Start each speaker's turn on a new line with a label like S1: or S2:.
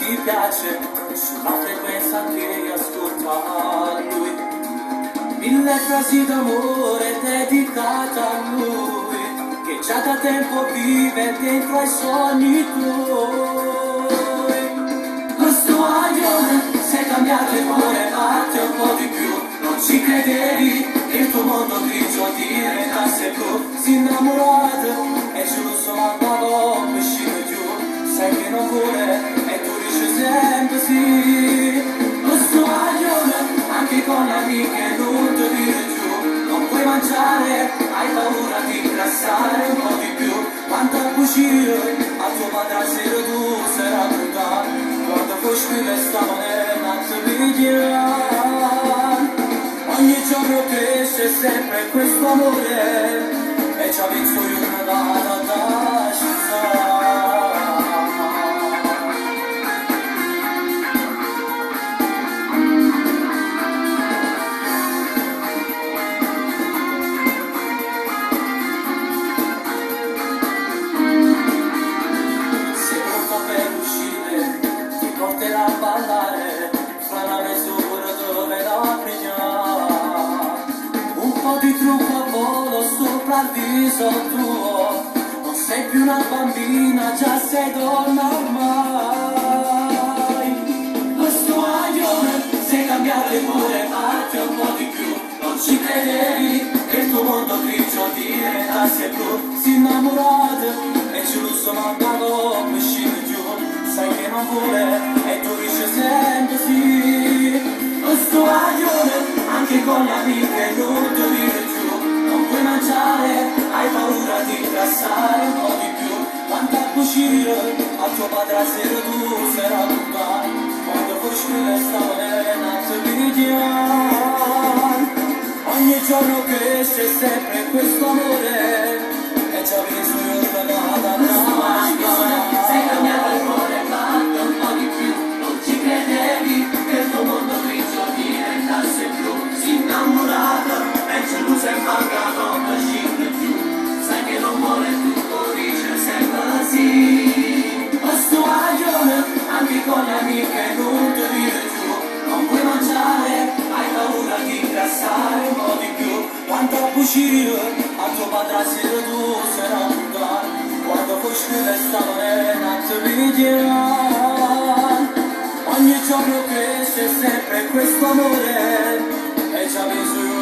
S1: ti piace, sulla frequenza che ascolta lui. 1000 frasi d'amore dedicate a lui, che già da tempo vive dentro ai sogni tuoi. Questo aglione, sei cambiato il cuore batte un po' di più. Non ci credevi che il tuo mondo grigio diventasse blu. Si innamorato e giusto andavo uscire giù. Sai che non vuole e tu dici sempre sì. Questo aglione, anche con le amiche non ti dire giù. Non puoi mangiare, hai paura di ingrassare un po' di più. Quanto a cucire, a tuo madrasero tu sarà brutale. Quando fosci restavo nelle mazze vigilant. Ogni giorno cresce sempre questo amore e ci ha visto io una data da scizzare. Sei pronta per uscire, ti porterà a ballare fra la mezz'ora dove la pigliamo. Un po' di trucco a volo sopra il viso tuo. Non sei più una bambina, già sei donna ormai. Questo aglione, sei cambiato e pure fatti un po' di più. Non ci credevi che il tuo mondo grigio diventasse blu. Si innamorato e giusto mandato uscire giù. Sai che non vuole e tu dici sempre sì. Questo aglione, anche con le amiche non ti dire giù. Non puoi mangiare, hai paura di ingrassare un po' di più. Quanto a cucire, a tuo padrasero tu sarà lontano. Quando fosci restavo nelle nazze vigilant. Ogni giorno cresce sempre questo amore e ci ha visto io sbagliata. Questo aglione, sei cambiato il cuore, fatto un po' di più. Non ci credevi che il tuo mondo grigio diventasse blu. Si innamorata e c'è luce in banca, non scende più. Sai che non vuole tutto, dice sempre sì. Questo aglione, anche con le amiche non ti dire giù. Non puoi mangiare, hai paura di ingrassare un po' di più. Quanto a cucire, a tuo padrasero tu sarà lontano. Quando fosci restavo nelle nazze vigilant. Ogni giorno cresce sempre questo amore e ci ha visto io